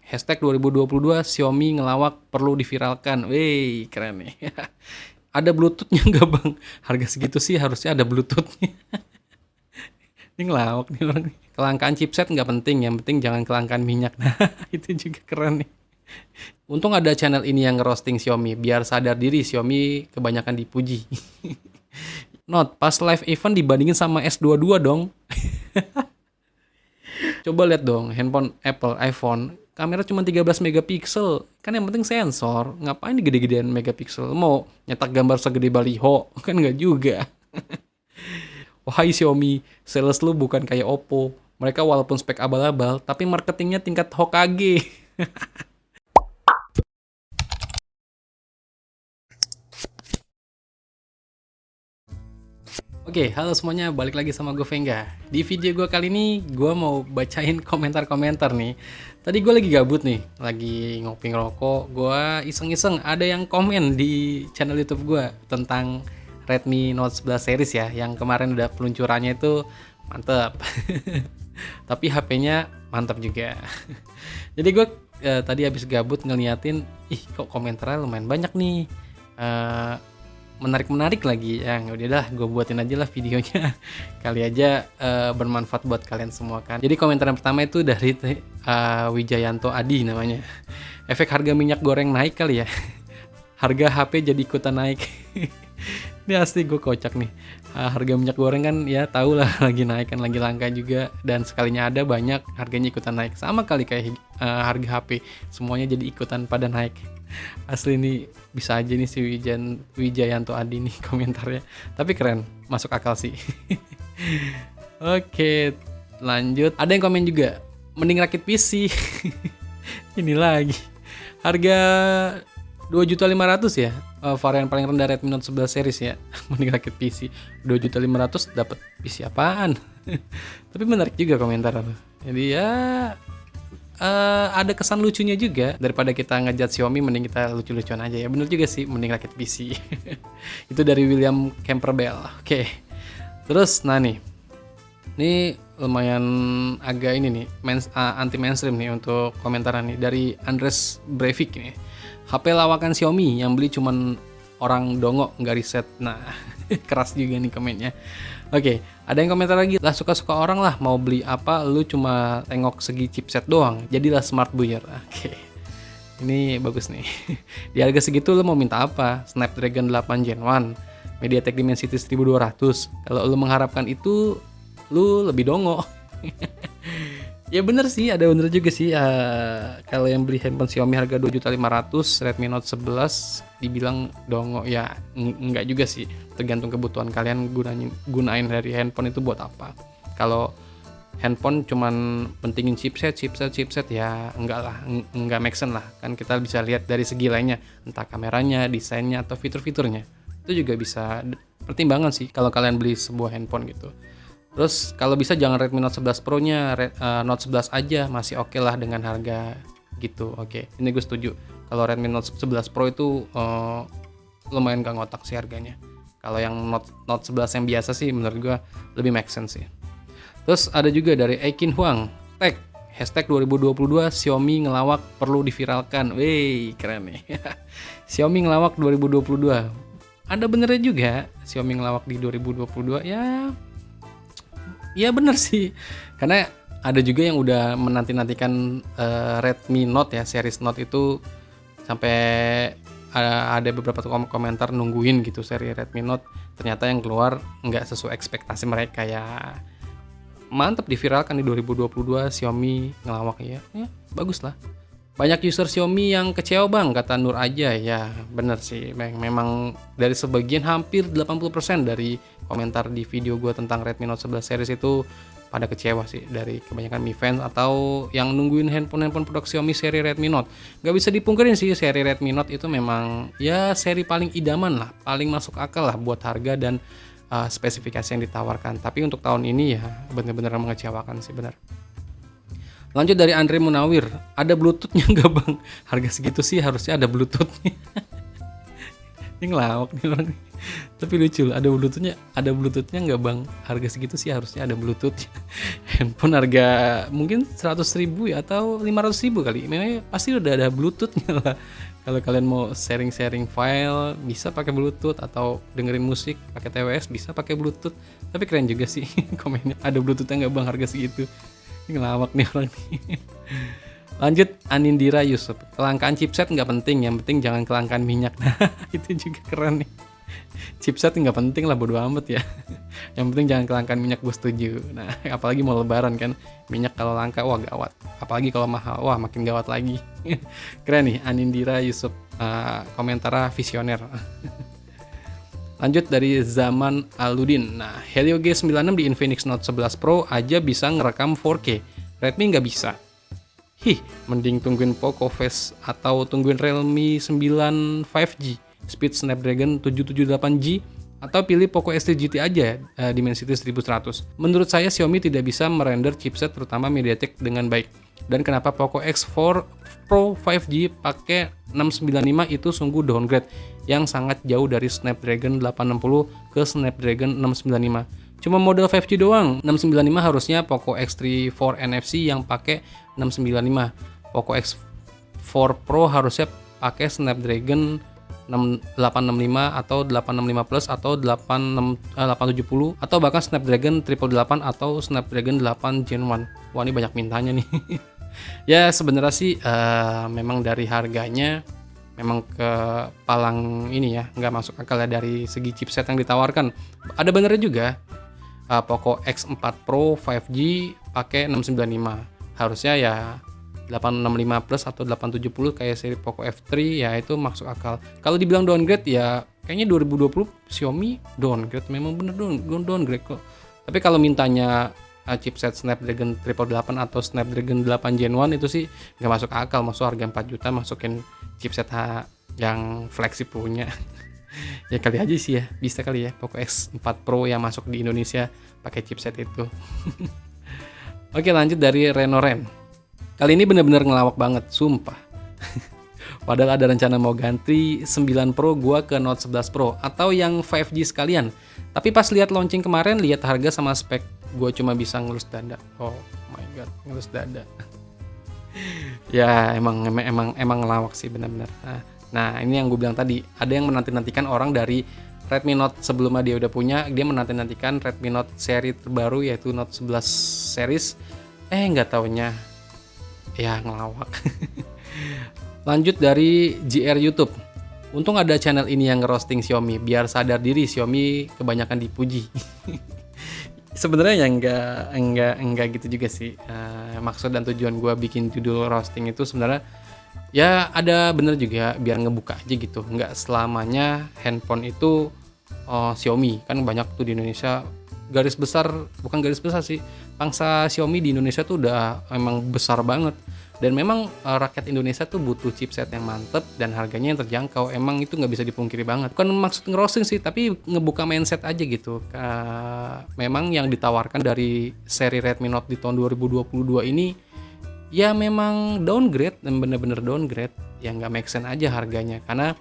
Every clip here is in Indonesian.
Hashtag 2022 Xiaomi ngelawak perlu diviralkan. Wey, keren nih. Ada Bluetooth-nya nggak bang? Harga segitu sih harusnya ada Bluetooth-nya. Ini ngelawak nih orang nih. Kelangkaan chipset nggak penting, yang penting jangan kelangkaan minyak. Nah, itu juga keren nih. Untung ada channel ini yang ngerosting Xiaomi, biar sadar diri Xiaomi kebanyakan dipuji. Not, pas live event dibandingin sama S22 dong. Coba lihat dong, handphone Apple, iPhone, kamera cuma 13 megapiksel. Kan yang penting sensor. Ngapain gede-gedean megapiksel? Mau nyetak gambar segede baliho? Kan nggak juga. Wahai Xiaomi, sales lu bukan kayak Oppo. Mereka walaupun spek abal-abal, tapi marketingnya tingkat Hokage. Oke, halo semuanya, balik lagi sama gue Vengga. Di video gue kali ini, gue mau bacain komentar-komentar nih. Tadi gue lagi gabut nih, lagi ngopi ngerokok. Gue iseng-iseng ada yang komen di channel YouTube gue tentang Redmi Note 11 series ya, yang kemarin udah peluncurannya itu mantep. Tapi HP-nya mantap juga. Jadi gue tadi habis gabut ngeliatin, ih kok komentarnya lumayan banyak nih. Eh, menarik lagi ya, udahlah gue buatin aja lah videonya. Kali aja bermanfaat buat kalian semua kan. Jadi komentar yang pertama itu dari Wijayanto Adi namanya. Efek harga minyak goreng naik kali ya. Harga HP jadi ikutan naik. Ini asli gue kocak nih. Harga minyak goreng kan ya tau lah lagi naik kan, lagi langka juga, dan sekalinya ada banyak harganya ikutan naik. Sama kali kayak harga HP, semuanya jadi ikutan pada naik. Asli nih bisa aja nih si Wijayanto Adi nih komentarnya. Tapi keren, masuk akal sih. Oke, lanjut. Ada yang komen juga, mending rakit PC. Ini lagi. Harga 2.500.000 ya. Varian paling rendah Redmi Note 11 series ya. Mending rakit PC. 2.500.000 dapat PC apaan? Tapi menarik juga komentar. Jadi ya ada kesan lucunya juga. Daripada kita ngejat Xiaomi, mending kita lucu-lucuan aja ya. Bener juga sih, mending rakit PC. Itu dari William Camperbell. Oke. Terus nah nih, ini lumayan agak ini nih, anti mainstream nih untuk komentaran nih dari Andres Breivik nih. HP lawakan Xiaomi yang beli cuman orang dongo nggak riset. Nah, keras juga nih komennya. Oke, ada yang komentar lagi, lah suka-suka orang lah, mau beli apa lu cuma tengok segi chipset doang, jadilah smart buyer. Oke, ini bagus nih. Di harga segitu lu mau minta apa? Snapdragon 8 Gen 1, MediaTek Dimensity 1200. Kalau lu mengharapkan itu, lu lebih dongo. Ya bener sih, ada bener juga sih. Kalau yang beli handphone Xiaomi harga 2.500.000, Redmi Note 11 dibilang dongo, ya enggak juga sih. Tergantung kebutuhan kalian gunain dari handphone itu buat apa. Kalau handphone cuman pentingin chipset ya enggak lah, enggak make sense lah. Kan kita bisa lihat dari segi lainnya, entah kameranya, desainnya, atau fitur-fiturnya. Itu juga bisa pertimbangan sih kalau kalian beli sebuah handphone gitu. Terus kalau bisa jangan Redmi Note 11 Pro-nya, Note 11 aja masih oke lah dengan harga gitu. Oke, ini gue setuju. Kalau Redmi Note 11 Pro itu lumayan gak ngotak sih harganya. Kalau yang Note 11 yang biasa sih menurut gue lebih make sense sih. Terus ada juga dari Aikin Huang, hashtag 2022 Xiaomi ngelawak perlu diviralkan. Wey, keren nih. Xiaomi ngelawak 2022. Ada benernya juga Xiaomi ngelawak di 2022 ya. Iya bener sih, karena ada juga yang udah menanti-nantikan Redmi Note ya, series Note itu sampai ada beberapa komentar nungguin gitu seri Redmi Note. Ternyata yang keluar nggak sesuai ekspektasi mereka ya. Mantap diviralkan di 2022 Xiaomi ngelawak ya bagus lah. Banyak user Xiaomi yang kecewa bang, kata Nur aja. Ya bener sih, memang dari sebagian hampir 80% dari komentar di video gue tentang Redmi Note 11 series itu pada kecewa sih, dari kebanyakan Mi fans atau yang nungguin handphone produk Xiaomi seri Redmi Note. Gak bisa dipungkirin sih, seri Redmi Note itu memang ya seri paling idaman lah, paling masuk akal lah buat harga dan spesifikasi yang ditawarkan. Tapi untuk tahun ini ya bener-bener mengecewakan sih, bener. Lanjut dari Andre Munawir, ada Bluetooth-nya nggak bang? Harga segitu sih harusnya ada Bluetooth-nya. Ini ngelawak nih orang nih. Tapi lucu loh, ada bluetoothnya nggak bang? Harga segitu sih harusnya ada bluetooth. Handphone harga mungkin 100.000 ya atau 500.000 kali. Memang pasti udah ada bluetoothnya lah. Kalau kalian mau sharing file bisa pakai bluetooth, atau dengerin musik pakai TWS bisa pakai bluetooth. Tapi keren juga sih komennya. Ada bluetoothnya nggak bang harga segitu? Ini ngelawak nih orang nih. Lanjut, Anindira Yusuf. Kelangkaan chipset nggak penting, yang penting jangan kelangkaan minyak. Nah, itu juga keren nih. Chipset nggak penting lah, bodo amat ya. Yang penting jangan kelangkaan minyak, gue setuju. Nah, apalagi mau lebaran kan, minyak kalau langka, wah gawat. Apalagi kalau mahal, wah makin gawat lagi. Keren nih, Anindira Yusuf. Komentar visioner. Lanjut dari Zaman Aludin. Nah, Helio G96 di Infinix Note 11 Pro aja bisa ngerekam 4K. Redmi nggak bisa. Mending tungguin Poco Face atau tungguin Realme 9 5G, speed Snapdragon 778G, atau pilih Poco S3 GT aja, Dimensity 1100. Menurut saya Xiaomi tidak bisa merender chipset terutama MediaTek dengan baik. Dan kenapa Poco X4 Pro 5G pakai 695 itu sungguh downgrade yang sangat jauh dari Snapdragon 860 ke Snapdragon 695. Cuma model 5G doang, 695 harusnya Poco X3 4 NFC yang pakai 695. Poco X4 Pro harusnya pakai Snapdragon 865 atau 865 Plus atau 870 atau bahkan Snapdragon 888 atau Snapdragon 8 Gen 1. Wah, ini banyak mintanya nih. Ya sebenarnya sih memang dari harganya memang ke palang ini ya, nggak masuk akal ya dari segi chipset yang ditawarkan. Ada benernya juga. Poco X4 Pro 5G pakai 695. Harusnya ya 865 Plus atau 870 kayak seri Poco F3 ya, itu masuk akal. Kalau dibilang downgrade ya kayaknya 2020 Xiaomi downgrade, memang bener downgrade kok. Tapi kalau mintanya chipset Snapdragon 888 atau Snapdragon 8 Gen 1 itu sih nggak masuk akal. Masuk harga 4 juta masukin chipset yang flagship punya. Ya kali aja sih ya, bisa kali ya Poco X4 Pro yang masuk di Indonesia pakai chipset itu. Oke, lanjut dari Renoren. Kali ini bener-bener ngelawak banget, sumpah. Padahal ada rencana mau ganti 9 Pro gua ke Note 11 Pro atau yang 5G sekalian. Tapi pas lihat launching kemarin, lihat harga sama spek, gua cuma bisa ngelus dada. Oh my god, ngelus dada. Ya emang ngelawak sih benar-benar. Nah, ini yang gue bilang tadi, ada yang menanti-nantikan orang dari Redmi Note sebelumnya dia udah punya, dia menanti-nantikan Redmi Note seri terbaru yaitu Note 11 series. Nggak taunya ya ngelawak. Lanjut dari GR YouTube. Untung ada channel ini yang ngerosting Xiaomi, biar sadar diri Xiaomi kebanyakan dipuji. Sebenarnya ya enggak gitu juga sih. Maksud dan tujuan gue bikin judul roasting itu sebenarnya ya ada bener juga, biar ngebuka aja gitu. Nggak selamanya handphone itu Xiaomi. Kan banyak tuh di Indonesia, bukan garis besar sih, pangsa Xiaomi di Indonesia tuh udah emang besar banget. Dan memang rakyat Indonesia tuh butuh chipset yang mantep dan harganya yang terjangkau. Emang itu nggak bisa dipungkiri banget. Bukan maksud ngerosting sih, tapi ngebuka mindset aja gitu. Memang yang ditawarkan dari seri Redmi Note di tahun 2022 ini ya memang downgrade, dan bener-bener downgrade. Ya nggak make sense aja harganya. Karena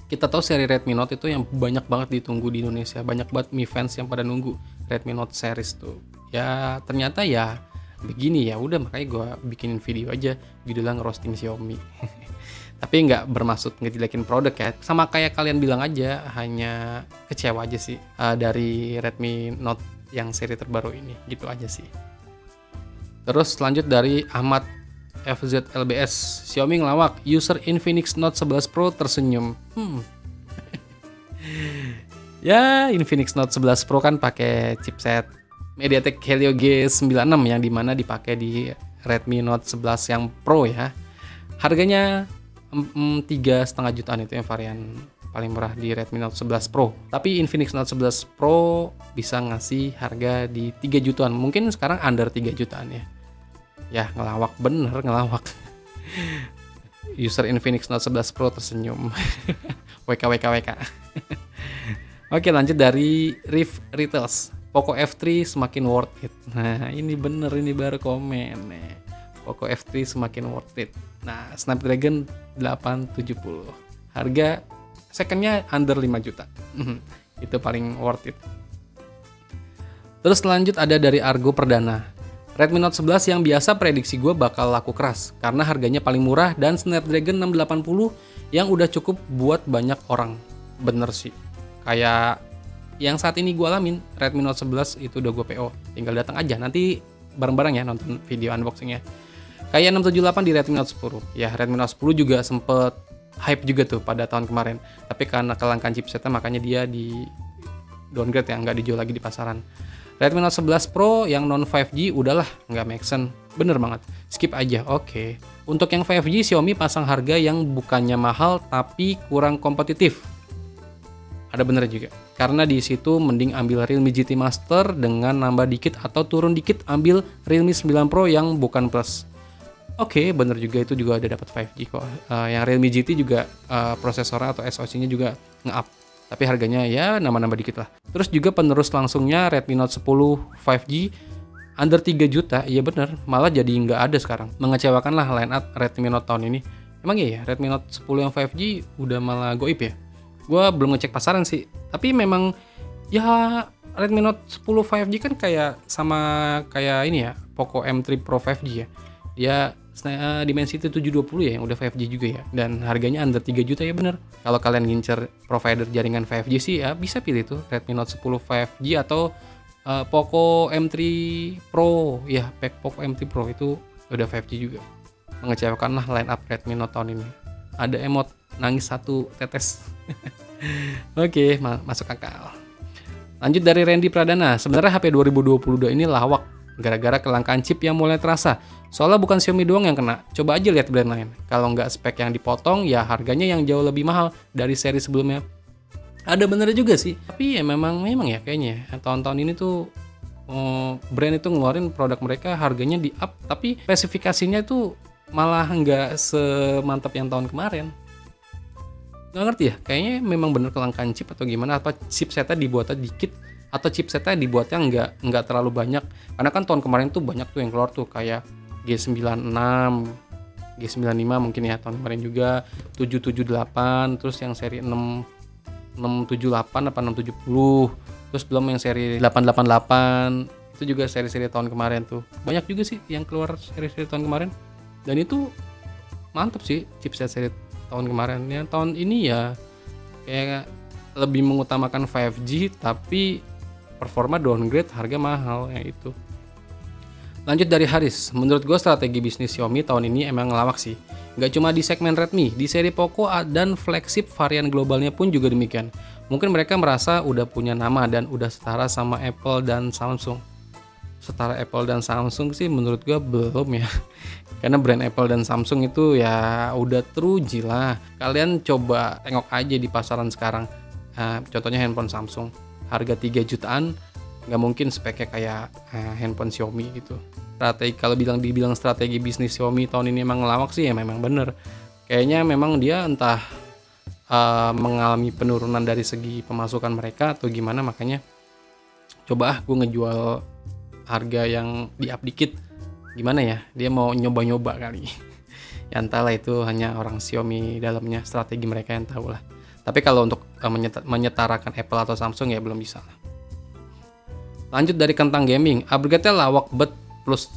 kita tahu seri Redmi Note itu yang banyak banget ditunggu di Indonesia. Banyak banget Mi fans yang pada nunggu Redmi Note series tuh. Ya ternyata ya begini, ya udah makanya gue bikinin video aja judulnya ngerosting Xiaomi. Tapi nggak bermaksud ngejelekin produk ya, sama kayak kalian bilang aja, hanya kecewa aja sih dari Redmi Note yang seri terbaru ini, gitu aja sih. Terus lanjut dari Ahmad FZLBS, Xiaomi ngelawak, user Infinix Note 11 Pro tersenyum. Ya Infinix Note 11 Pro kan pakai chipset MediaTek Helio G96 yang dimana dipakai di Redmi Note 11 yang Pro ya. Harganya 3,5 jutaan, itu yang varian paling murah di Redmi Note 11 Pro. Tapi Infinix Note 11 Pro bisa ngasih harga di 3 jutaan. Mungkin sekarang under 3 jutaan ya. Ya ngelawak, bener ngelawak. User Infinix Note 11 Pro tersenyum. WK. Oke, lanjut dari Riff Retails. Poco F3 semakin worth it. Nah, ini bener, ini baru komen nih. Poco F3 semakin worth it. Nah, Snapdragon 870. Harga secondnya under 5 juta. Itu paling worth it. Terus lanjut ada dari Argo Perdana. Redmi Note 11 yang biasa prediksi gue bakal laku keras karena harganya paling murah dan Snapdragon 680 yang udah cukup buat banyak orang. Bener sih. Kayak yang saat ini gue alamin, Redmi Note 11 itu udah gue PO. Tinggal datang aja, nanti bareng-bareng ya nonton video unboxingnya. Kayak 678 di Redmi Note 10. Ya, Redmi Note 10 juga sempet hype juga tuh pada tahun kemarin. Tapi karena kelangkaan chipsetnya makanya dia di downgrade ya, nggak dijual lagi di pasaran. Redmi Note 11 Pro yang non 5G udahlah, nggak make sense. Bener banget, skip aja, oke. Untuk yang 5G, Xiaomi pasang harga yang bukannya mahal tapi kurang kompetitif. Ada bener juga, karena di situ mending ambil Realme GT Master dengan nambah dikit atau turun dikit ambil Realme 9 Pro yang bukan plus. Oke, bener juga, itu juga ada dapat 5G kok. Yang Realme GT juga prosesornya atau SoC-nya juga nge-up. Tapi harganya ya nambah-nambah dikit lah. Terus juga penerus langsungnya Redmi Note 10 5G under 3 juta, iya bener, malah jadi nggak ada sekarang. Mengecewakan lah line up Redmi Note tahun ini. Emang iya ya, Redmi Note 10 yang 5G udah malah goib ya? Gua belum ngecek pasaran sih, tapi memang ya Redmi Note 10 5G kan kayak sama kayak ini ya, Poco M3 Pro 5G ya. Dia Dimensity 720 ya yang udah 5G juga ya, dan harganya under 3 juta ya bener. Kalau kalian ngincer provider jaringan 5G sih ya bisa pilih tuh Redmi Note 10 5G atau Poco M3 Pro ya, Poco M3 Pro itu udah 5G juga. Mengecewakan lah line up Redmi Note tahun ini. Ada emot nangis satu tetes. Oke, masuk akal. Lanjut dari Randy Pradana. Sebenarnya HP 2022 ini lawak gara-gara kelangkaan chip yang mulai terasa. Soalnya bukan Xiaomi doang yang kena. Coba aja lihat brand lain. Kalau nggak spek yang dipotong, ya harganya yang jauh lebih mahal dari seri sebelumnya. Ada benernya juga sih. Tapi ya memang ya kayaknya tahun-tahun ini tuh brand itu ngeluarin produk mereka harganya di up, tapi spesifikasinya tuh malah nggak semantap yang tahun kemarin. Nggak ngerti ya, kayaknya memang bener kelangkaan chip atau gimana, apa chipsetnya dibuatnya dikit atau chipsetnya dibuatnya nggak terlalu banyak. Karena kan tahun kemarin tuh banyak tuh yang keluar tuh kayak G96, G95 mungkin ya tahun kemarin juga, 778, terus yang seri 678 apa 670, terus belum yang seri 888, itu juga seri-seri tahun kemarin tuh. Banyak juga sih yang keluar seri-seri tahun kemarin. Dan itu mantap sih chipset seri tahun kemarin. Yang tahun ini ya kayak lebih mengutamakan 5G tapi performa downgrade, harga mahal ya itu. Lanjut dari Haris, menurut gue strategi bisnis Xiaomi tahun ini emang ngelawak sih. Gak cuma di segmen Redmi, di seri Poco dan flagship varian globalnya pun juga demikian. Mungkin mereka merasa udah punya nama dan udah setara sama Apple dan Samsung. Setara Apple dan Samsung sih menurut gue belum ya. Karena brand Apple dan Samsung itu ya udah teruji lah. Kalian coba tengok aja di pasaran sekarang. Contohnya handphone Samsung, harga 3 jutaan, nggak mungkin speknya kayak handphone Xiaomi gitu. Kalau dibilang strategi bisnis Xiaomi tahun ini emang ngelawak sih ya memang bener. Kayaknya memang dia entah mengalami penurunan dari segi pemasukan mereka atau gimana, makanya coba gue ngejual harga yang di-up dikit. Gimana ya, dia mau nyoba-nyoba kali. Ya entahlah, itu hanya orang Xiaomi dalamnya, strategi mereka yang tahu lah. Tapi kalau untuk menyetarakan Apple atau Samsung ya belum bisa lah. Lanjut dari Kentang Gaming, upgrade-nya lawak bet plus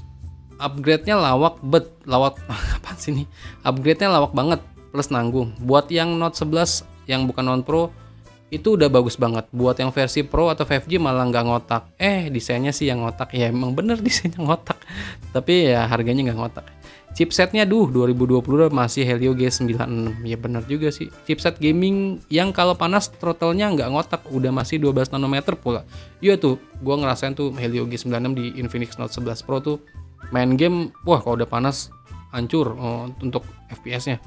upgrade-nya lawak bet. Apaan sih nih? Upgrade-nya lawak banget plus nanggung. Buat yang Note 11 yang bukan non Pro itu udah bagus banget. Buat yang versi Pro atau 5G malah nggak ngotak. Desainnya sih yang ngotak. Ya emang bener desainnya ngotak. Tapi ya harganya nggak ngotak. Chipsetnya 2022 masih Helio G96. Ya bener juga sih. Chipset gaming yang kalau panas throttle-nya nggak ngotak, udah masih 12 nanometer pula. Iya tuh, gua ngerasain tuh Helio G96 di Infinix Note 11 Pro tuh main game, wah kalau udah panas hancur untuk FPS-nya.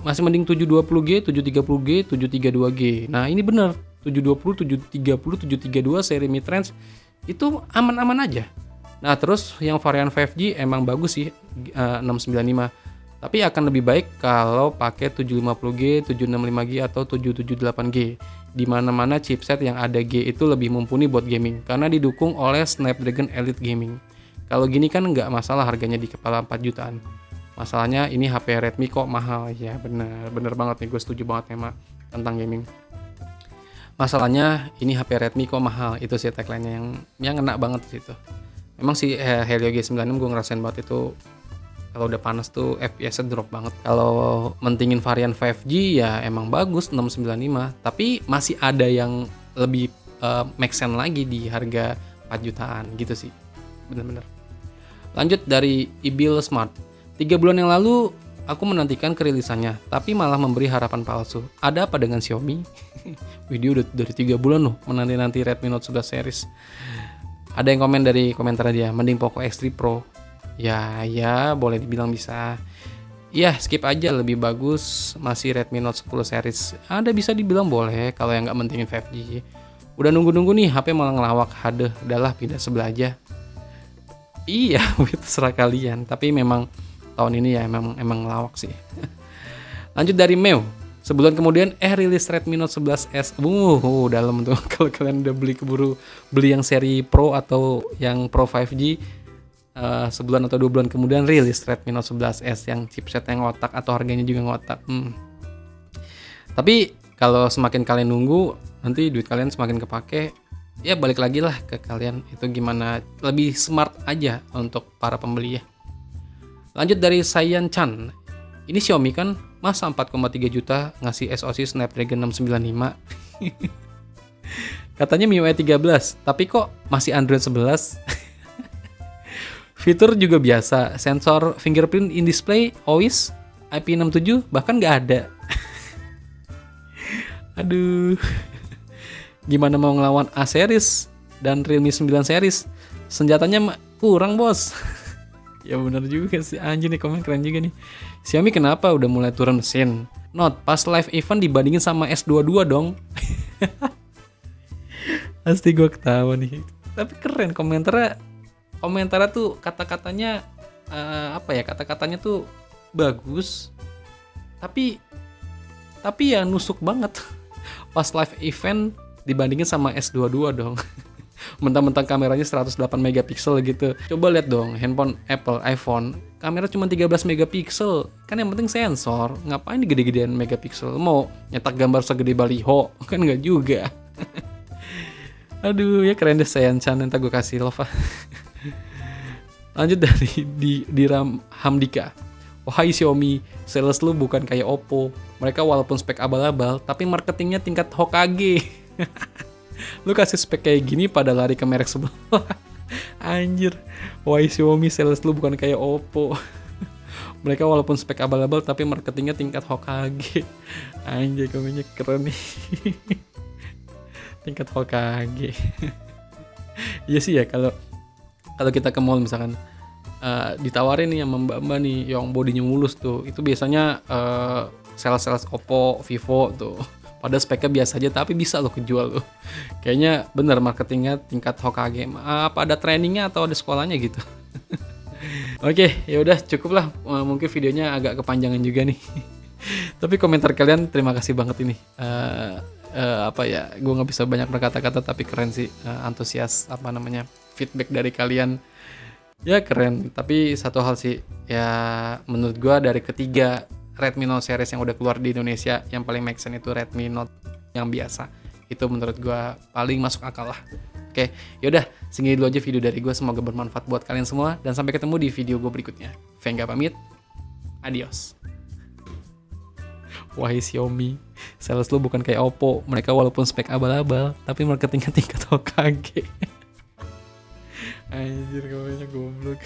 Masih mending 720G, 730G, 732G. Nah, ini bener 720, 730, 732 seri mid-range itu aman-aman aja. Nah, terus yang varian 5G emang bagus sih 695. Tapi akan lebih baik kalau pakai 750G, 765G atau 778G. Di mana-mana chipset yang ada G itu lebih mumpuni buat gaming karena didukung oleh Snapdragon Elite Gaming. Kalau gini kan nggak masalah harganya di kepala 4 jutaan. Masalahnya ini HP Redmi kok mahal. Ya bener banget nih, gue setuju banget memang tentang gaming. Masalahnya ini HP Redmi kok mahal, itu sih tagline-nya yang ngena banget di situ. Memang sih Helio G96 gue ngerasain banget itu kalau udah panas tuh FPS-nya drop banget. Kalau mentingin varian 5G ya emang bagus 695, tapi masih ada yang lebih make sense lagi di harga 4 jutaan gitu sih. Bener-bener. Lanjut dari Ibil Smart. 3 bulan yang lalu aku menantikan kerilisannya, tapi malah memberi harapan palsu. Ada apa dengan Xiaomi? Video udah dari 3 bulan loh menanti-nanti Redmi Note 11 series. Ada yang komen dari komentar dia, mending Poco X3 Pro. Ya boleh dibilang bisa. Ya skip aja, lebih bagus masih Redmi Note 10 series. Ada bisa dibilang boleh kalau yang nggak mentingin 5G. Udah nunggu-nunggu nih HP malah ngelawak, hadeh, udahlah pindah sebelah aja. Iya, itu serah kalian. Tapi memang tahun ini ya emang ngelawak sih. Lanjut dari Meo. Sebulan kemudian rilis Redmi Note 11S. Dalam tuh. Kalau kalian udah keburu beli yang seri Pro atau yang Pro 5G, sebulan atau 2 bulan kemudian rilis Redmi Note 11S yang chipsetnya ngotak atau harganya juga ngotak. Tapi kalau semakin kalian nunggu, nanti duit kalian semakin kepake. Ya balik lagi lah ke kalian, itu gimana lebih smart aja untuk para pembeli ya. Lanjut dari Sayan Chan. Ini Xiaomi kan, masa 4,3 juta ngasih SoC Snapdragon 695? Katanya MIUI 13, tapi kok masih Android 11? Fitur juga biasa, sensor fingerprint in display, OIS, IP67 bahkan nggak ada. Aduh, gimana mau ngelawan A series dan Realme 9 series? Senjatanya kurang bos. Ya benar juga sih, anjir nih komen keren juga nih. Xiaomi kenapa udah mulai turun mesin? Note pas live event dibandingin sama S22 dong. Pasti gue ketawa nih. Tapi keren komentarnya tuh kata-katanya kata-katanya tuh bagus. Tapi ya nusuk banget. Pas live event dibandingin sama S22 dong. Mentang-mentang kameranya 108 megapiksel gitu. Coba lihat dong handphone Apple iPhone, kamera cuma 13 megapiksel. Kan yang penting sensor. Ngapain gede-gedean megapiksel? Mau nyetak gambar segede baliho? Kan nggak juga. Aduh, ya keren deh Sayan Chan, ntar gue kasih love. Lanjut dari di Ram Hamdika. Wahai Xiaomi, sales lu bukan kayak Oppo. Mereka walaupun spek abal-abal, tapi marketingnya tingkat Hokage. Lu kasih spek kayak gini pada lari ke merek sebelah. Anjir. Wahai Xiaomi, sales lu bukan kayak Oppo. Mereka walaupun spek abal-abal, tapi marketingnya tingkat Hokage. Anjir, komennya keren nih. Tingkat Hokage. Iya sih ya, kalau kita ke mall misalkan ditawarin nih sama mbak-mbak nih yang bodinya mulus tuh, itu biasanya sales Oppo, Vivo tuh. Padahal speknya biasa aja tapi bisa lo kejual loh. Kayaknya bener marketingnya tingkat Hokage. Apa ada trainingnya atau ada sekolahnya gitu. Oke, ya udah cukup lah. Mungkin videonya agak kepanjangan juga nih. Tapi komentar kalian terima kasih banget ini. Gue nggak bisa banyak berkata-kata tapi keren sih, antusias feedback dari kalian ya keren. Tapi satu hal sih ya, menurut gue dari ketiga Redmi Note series yang udah keluar di Indonesia, yang paling make sense itu Redmi Note yang biasa. Itu menurut gue paling masuk akal lah. Oke, yaudah segini dulu aja video dari gue, semoga bermanfaat buat kalian semua dan sampai ketemu di video gue berikutnya. Venga pamit, adios. Wahai Xiaomi, sales lu bukan kayak Oppo. Mereka walaupun spek abal-abal, tapi marketingnya tingkat Hokage. Anjir, komennya goblok.